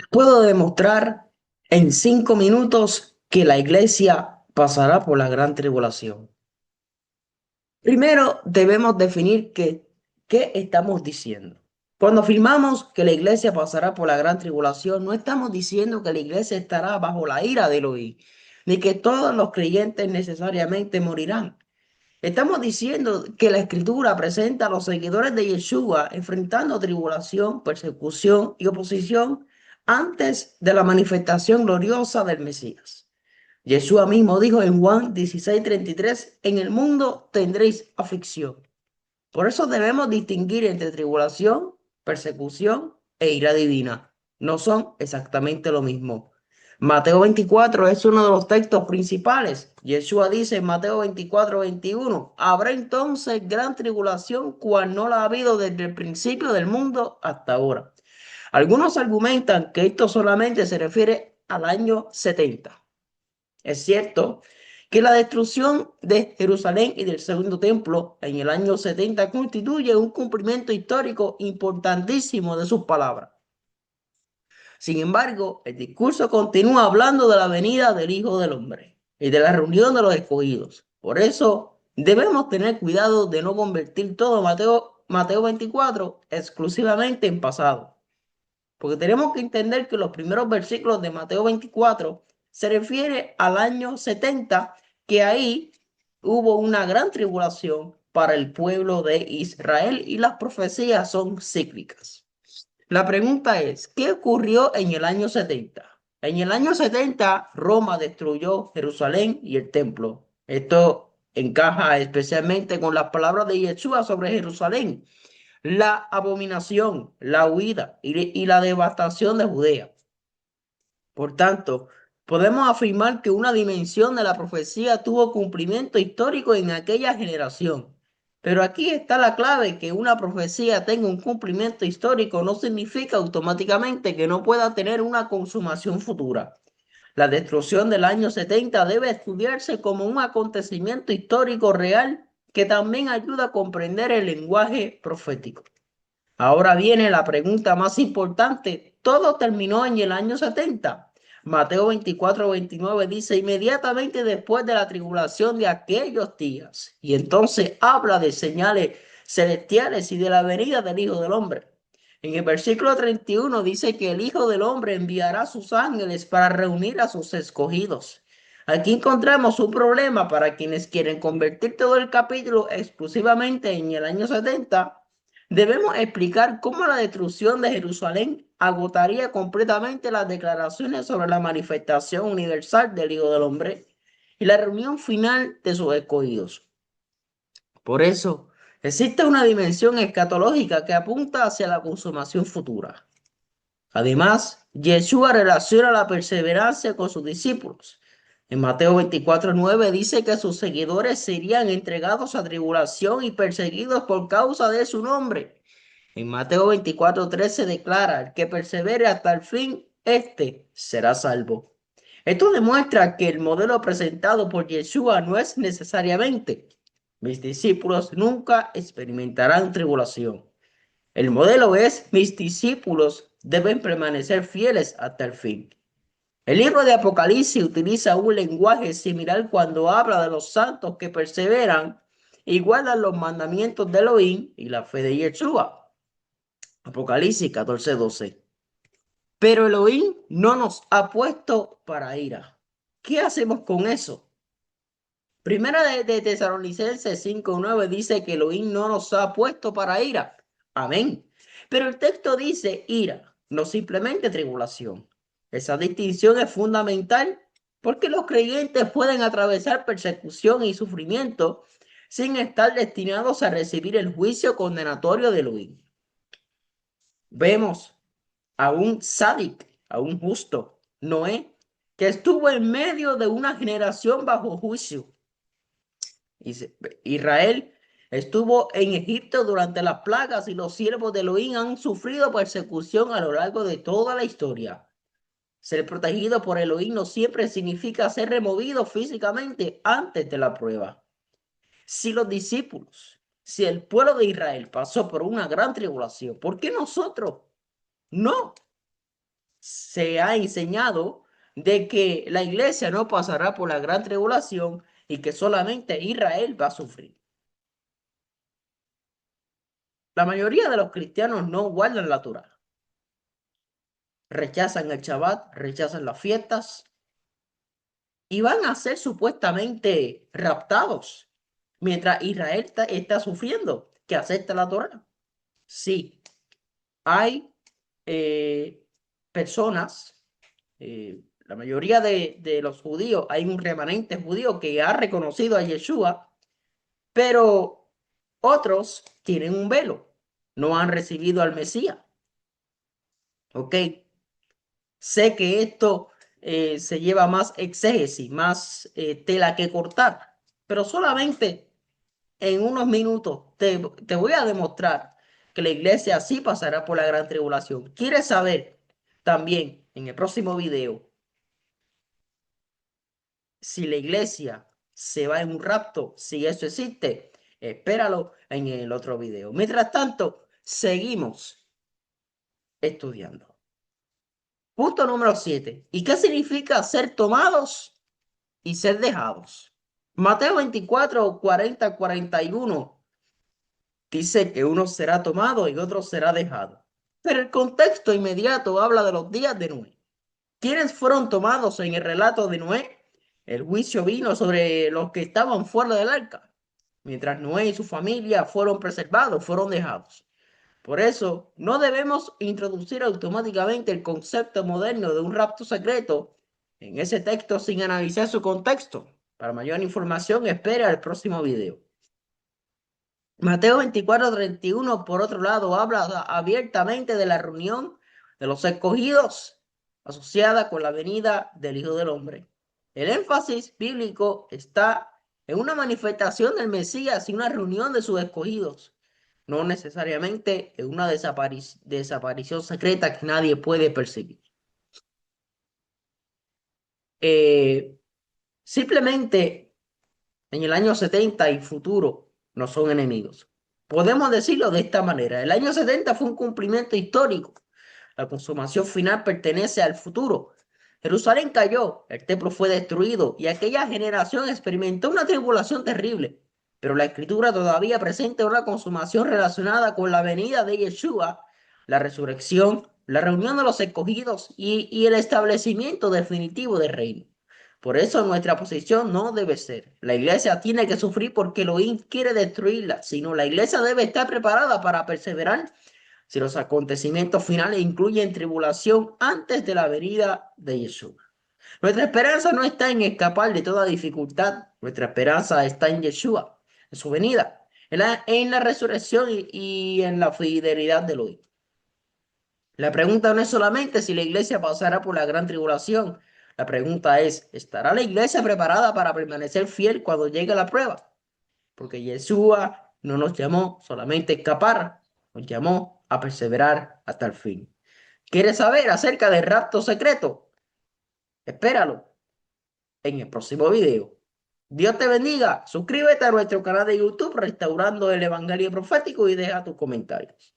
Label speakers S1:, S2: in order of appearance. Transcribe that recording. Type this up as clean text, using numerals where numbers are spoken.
S1: Puedo demostrar en 5 minutos que la iglesia pasará por la gran tribulación. Primero debemos definir qué estamos diciendo. Cuando afirmamos que la iglesia pasará por la gran tribulación, no estamos diciendo que la iglesia estará bajo la ira de Elohim, ni que todos los creyentes necesariamente morirán. Estamos diciendo que la escritura presenta a los seguidores de Yeshua enfrentando tribulación, persecución y oposición antes de la manifestación gloriosa del Mesías. Yeshua mismo dijo en Juan 16:33, en el mundo tendréis aflicción. Por eso debemos distinguir entre tribulación, persecución e ira divina. No son exactamente lo mismo. Mateo 24 es uno de los textos principales. Yeshua dice en Mateo 24:21, habrá entonces gran tribulación cual no la ha habido desde el principio del mundo hasta ahora. Algunos argumentan que esto solamente se refiere al año 70. Es cierto que la destrucción de Jerusalén y del segundo templo en el año 70 constituye un cumplimiento histórico importantísimo de sus palabras. Sin embargo, el discurso continúa hablando de la venida del Hijo del Hombre y de la reunión de los escogidos. Por eso debemos tener cuidado de no convertir todo Mateo 24 exclusivamente en pasado. Porque tenemos que entender que los primeros versículos de Mateo 24 se refiere al año 70, que ahí hubo una gran tribulación para el pueblo de Israel y las profecías son cíclicas. La pregunta es, ¿qué ocurrió en el año 70? En el año 70, Roma destruyó Jerusalén y el templo. Esto encaja especialmente con las palabras de Yeshua sobre Jerusalén, la abominación, la huida y la devastación de Judea. Por tanto, podemos afirmar que una dimensión de la profecía tuvo cumplimiento histórico en aquella generación. Pero aquí está la clave: que una profecía tenga un cumplimiento histórico no significa automáticamente que no pueda tener una consumación futura. La destrucción del año 70 debe estudiarse como un acontecimiento histórico real que también ayuda a comprender el lenguaje profético. Ahora viene la pregunta más importante. ¿Todo terminó en el año 70? Mateo 24:29 dice, inmediatamente después de la tribulación de aquellos días. Y entonces habla de señales celestiales y de la venida del Hijo del Hombre. En el versículo 31 dice que el Hijo del Hombre enviará a sus ángeles para reunir a sus escogidos. Aquí encontramos un problema para quienes quieren convertir todo el capítulo exclusivamente en el año 70. Debemos explicar cómo la destrucción de Jerusalén agotaría completamente las declaraciones sobre la manifestación universal del Hijo del Hombre y la reunión final de sus escogidos. Por eso, existe una dimensión escatológica que apunta hacia la consumación futura. Además, Yeshua relaciona la perseverancia con sus discípulos. En Mateo 24:9 dice que sus seguidores serían entregados a tribulación y perseguidos por causa de su nombre. En Mateo 24:13 declara, el que persevere hasta el fin, éste será salvo. Esto demuestra que el modelo presentado por Yeshua no es necesariamente: mis discípulos nunca experimentarán tribulación. El modelo es: mis discípulos deben permanecer fieles hasta el fin. El libro de Apocalipsis utiliza un lenguaje similar cuando habla de los santos que perseveran y guardan los mandamientos de Elohim y la fe de Yeshua. Apocalipsis 14:12. Pero Elohim no nos ha puesto para ira. ¿Qué hacemos con eso? Primera de Tesalonicenses 5:9 dice que Elohim no nos ha puesto para ira. Amén. Pero el texto dice ira, no simplemente tribulación. Esa distinción es fundamental porque los creyentes pueden atravesar persecución y sufrimiento sin estar destinados a recibir el juicio condenatorio de Elohim. Vemos a un sádic, a un justo, Noé, que estuvo en medio de una generación bajo juicio. Israel estuvo en Egipto durante las plagas y los siervos de Elohim han sufrido persecución a lo largo de toda la historia. Ser protegido por Elohim no siempre significa ser removido físicamente antes de la prueba. Si el pueblo de Israel pasó por una gran tribulación, ¿por qué nosotros no? se ha enseñado de que la iglesia no pasará por la gran tribulación y que solamente Israel va a sufrir. La mayoría de los cristianos no guardan la Torá, rechazan el Shabbat, rechazan las fiestas y van a ser supuestamente raptados mientras Israel está sufriendo que acepta la Torá. Sí, hay eh, personas, la mayoría de los judíos, hay un remanente judío que ha reconocido a Yeshua, pero otros tienen un velo, no han recibido al Mesías. ¿Ok? Sé que esto se lleva más exégesis, más tela que cortar, pero solamente en unos minutos te voy a demostrar que la iglesia sí pasará por la gran tribulación. ¿Quieres saber también en el próximo video si la iglesia se va en un rapto, si eso existe? Espéralo en el otro video. Mientras tanto, seguimos estudiando. Punto número 7. ¿Y qué significa ser tomados y ser dejados? Mateo 24, 40, 41 dice que uno será tomado y otro será dejado. Pero el contexto inmediato habla de los días de Noé. ¿Quiénes fueron tomados en el relato de Noé? El juicio vino sobre los que estaban fuera del arca, mientras Noé y su familia fueron preservados, fueron dejados. Por eso, no debemos introducir automáticamente el concepto moderno de un rapto secreto en ese texto sin analizar su contexto. Para mayor información, espera el próximo video. Mateo 24:31, por otro lado, habla abiertamente de la reunión de los escogidos asociada con la venida del Hijo del Hombre. El énfasis bíblico está en una manifestación del Mesías y una reunión de sus escogidos, no necesariamente en una desaparición secreta que nadie puede percibir. Eh, Simplemente en el año 70 y futuro no son enemigos. Podemos decirlo de esta manera. El año 70 fue un cumplimiento histórico. La consumación final pertenece al futuro. Jerusalén cayó, el templo fue destruido y aquella generación experimentó una tribulación terrible. Pero la escritura todavía presenta una consumación relacionada con la venida de Yeshua, la resurrección, la reunión de los escogidos y el establecimiento definitivo del reino. Por eso nuestra posición no debe ser: la iglesia tiene que sufrir porque Elohim quiere destruirla, sino la iglesia debe estar preparada para perseverar si los acontecimientos finales incluyen tribulación antes de la venida de Jesús. Nuestra esperanza no está en escapar de toda dificultad, nuestra esperanza está en Yeshua, en su venida, en la resurrección y en la fidelidad de Elohim. La pregunta no es solamente si la iglesia pasará por la gran tribulación. La pregunta es: ¿estará la iglesia preparada para permanecer fiel cuando llegue la prueba? Porque Yeshua no nos llamó solamente a escapar, nos llamó a perseverar hasta el fin. ¿Quieres saber acerca del rapto secreto? Espéralo en el próximo video. Dios te bendiga. Suscríbete a nuestro canal de YouTube Restaurando el Evangelio Profético y deja tus comentarios.